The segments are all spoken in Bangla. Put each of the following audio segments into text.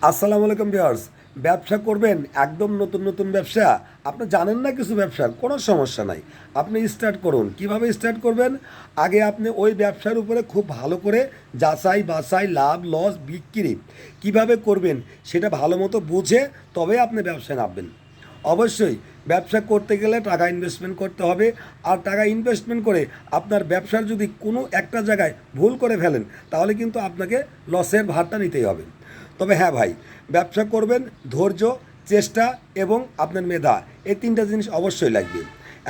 আসসালামু আলাইকুম ভিউয়ার্স। ব্যবসা করবেন, একদম নতুন নতুন ব্যবসা, আপনি জানেন না কিছু ব্যবসার, কোনো সমস্যা নাই। আপনি স্টার্ট করুন। কিভাবে স্টার্ট করবেন? আগে আপনি ওই ব্যবসার উপরে খুব ভালো করে যাচাই বাছাই, লাভ লস বিক্রি কিভাবে করবেন সেটা ভালো মতো বুঝে তবে আপনি ব্যবসায় নামবেন। অবশ্যই ব্যবসা করতে গেলে টাকা ইনভেস্টমেন্ট করতে হবে। আর টাকা ইনভেস্টমেন্ট করে আপনার ব্যবসার যদি কোনো একটা জায়গায় ভুল করে ফেলেন তাহলে কিন্তু আপনাকে লসের ভারটা নিতেই হবে। তবে হ্যাঁ ভাই, ব্যবসা করবেন, ধৈর্য, চেষ্টা এবং আপনার মেধা, এই তিনটা জিনিস অবশ্যই লাগবে।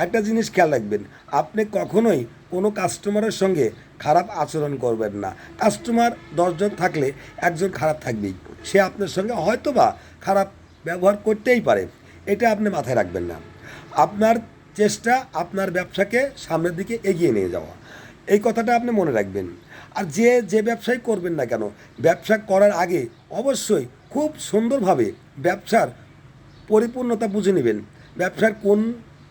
একটা জিনিস খেয়াল রাখবেন, আপনি কখনোই কোনো কাস্টমারের সঙ্গে খারাপ আচরণ করবেন না। কাস্টমার 10 জন থাকলে একজন খারাপ থাকবেই, সে আপনার সঙ্গে হয়তোবা খারাপ ব্যবহার করতেই পারে, এটা আপনি মাথায় রাখবেন না। আপনার চেষ্টা আপনার ব্যবসাকে সামনের দিকে এগিয়ে নিয়ে যাওয়া, এই কথাটা আপনি মনে রাখবেন। আর যে যে ব্যবসাই করবেন না কেন, ব্যবসা করার আগে অবশ্যই খুব সুন্দরভাবে ব্যবসার পরিপূর্ণতা বুঝে নেবেন। ব্যবসার কোন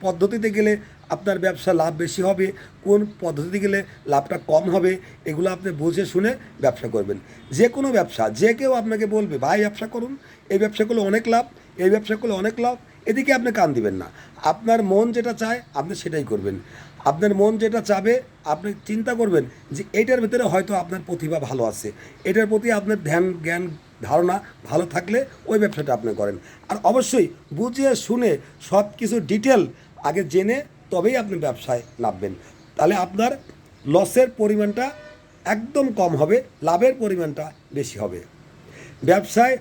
পদ্ধতিতে গেলে আপনার ব্যবসা লাভ বেশি হবে, কোন পদ্ধতিতে গেলে লাভটা কম হবে, এগুলো আপনি বুঝে শুনে ব্যবসা করবেন। যে কোনো ব্যবসা, যে কেউ আপনাকে বলবে ভাই ব্যবসা করুন, এই ব্যবসা করলে অনেক লাভ, এই ব্যবসা করলে অনেক লাভ, এদিকে আপনি কান দিবেন না। আপনার মন যেটা চায় আপনি সেটাই করবেন। আপনার মন যেটা চাবে আপনি চিন্তা করবেন যে এইটার ভিতরে হয়তো আপনার প্রতিভা ভালো আছে, এটার প্রতি আপনার ধ্যান জ্ঞান ধারণা ভালো থাকলে ওই ব্যবসাটা আপনি করেন। আর অবশ্যই বুঝিয়ে শুনে সব কিছু ডিটেল আগে জেনে তবেই আপনি ব্যবসায় নামবেন। তাহলে আপনার লসের পরিমাণটা একদম কম হবে, লাভের পরিমাণটা বেশি হবে। ব্যবসায়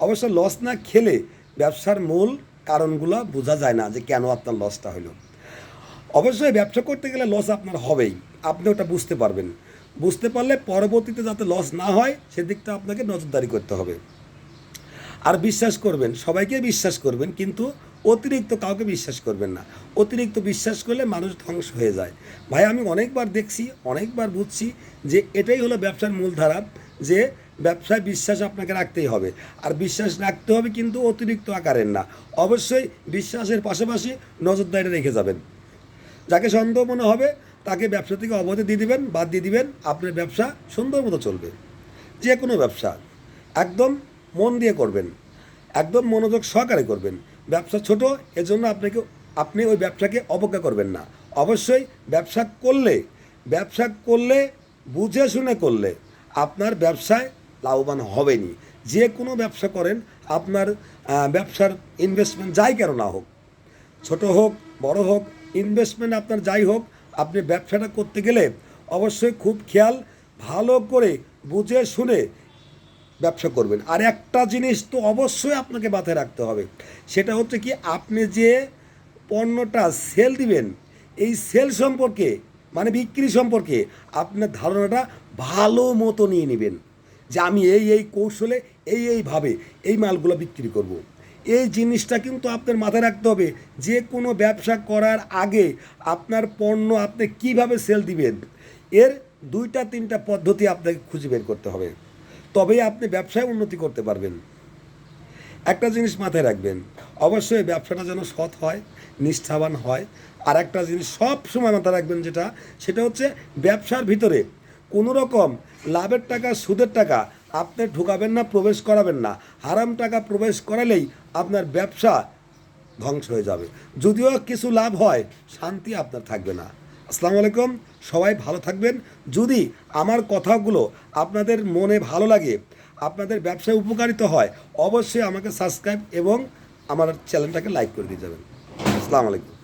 অবশ্য লস না খেলে ব্যবসার মূল কারণগুলো বোঝা যায় না যে কেন আপনার লসটা হলো। অবশ্যই ব্যবসা করতে গেলে লস আপনার হবেই, আপনি ওটা বুঝতে পারবেন। বুঝতে পারলে পরবর্তীতে যাতে লস না হয় সেদিকটা আপনাকে নজরদারি করতে হবে। আর বিশ্বাস করবেন, সবাইকে বিশ্বাস করবেন, কিন্তু অতিরিক্ত কাউকে বিশ্বাস করবেন না। অতিরিক্ত বিশ্বাস করলে মানুষ ধ্বংস হয়ে যায়। ভাই আমি অনেকবার দেখছি, অনেকবার বুঝছি যে এটাই হলো ব্যবসার মূলধারা, যে ব্যবসায় বিশ্বাস আপনাকে রাখতেই হবে। আর বিশ্বাস রাখতে হবে কিন্তু অতিরিক্ত আকারের না। অবশ্যই বিশ্বাসের পাশাপাশি নজরদারি রেখে যাবেন। যাকে সন্দেহ মনে হবে তাকে ব্যবসা থেকে অবধি দিয়ে দিবেন, বাদ দিয়ে দিবেন, আপনার ব্যবসা সুন্দর মতো চলবে। যে কোনো ব্যবসা একদম মন দিয়ে করবেন, একদম মনোযোগ সহকারে করবেন। ব্যবসা ছোট, এজন্য আপনি ওই ব্যবসাকে অবজ্ঞা করবেন না। অবশ্যই ব্যবসা করলে বুঝে শুনে করলে আপনার ব্যবসায় লাভবান হবেনি। যে কোনো ব্যবসা করেন, আপনার ব্যবসার ইনভেস্টমেন্ট যাই কেন না হোক, ছোট হোক বড় হোক, ইনভেস্টমেন্ট আপনার যাই হোক, আপনি ব্যবসাটা করতে গেলে অবশ্যই খুব খেয়াল ভালো করে বুঝে শুনে ব্যবসা করবেন। আর একটা জিনিস তো অবশ্যই আপনাকে মাথায় রাখতে হবে, সেটা হচ্ছে কি, আপনি যে পণ্যটা সেল দিবেন এই সেল সম্পর্কে, মানে বিক্রি সম্পর্কে আপনার ধারণাটা ভালো মতো নিয়ে নেবেন। যে আমি এই কৌশলে এইভাবে এই মালগুলো বিক্রি করব। এই জিনিসটা কিন্তু আপনার মাথায় রাখতে হবে। যে কোনো ব্যবসা করার আগে আপনার পণ্য আপনি কিভাবে সেল দিবেন এর 2-3টা পদ্ধতি আপনাকে খুঁজে বের করতে হবে, তবেই আপনি ব্যবসায় উন্নতি করতে পারবেন। একটা জিনিস মাথায় রাখবেন, অবশ্যই ব্যবসাটা যেন সৎ হয়, নিষ্ঠাবান হয়। আর একটা জিনিস সব সময় মাথায় রাখবেন, সেটা হচ্ছে ব্যবসার ভিতরে কোনো রকম লাভের টাকা সুদের টাকা আপনি ঢুকাবেন না, প্রবেশ করাবেন না। হারাম টাকা প্রবেশ করালেই আপনার ব্যবসা ধ্বংস হয়ে যাবে। যদিও কিছু লাভ হয়, শান্তি আপনার থাকবে না। আসসালামু আলাইকুম, সবাই ভালো থাকবেন। যদি আমার কথাগুলো আপনাদের মনে ভালো লাগে, আপনাদের ব্যবসায় উপকারিত হয়, অবশ্যই আমাকে সাবস্ক্রাইব এবং আমার চ্যানেলটাকে লাইক করে দিয়ে যাবেন। আসসালামু আলাইকুম।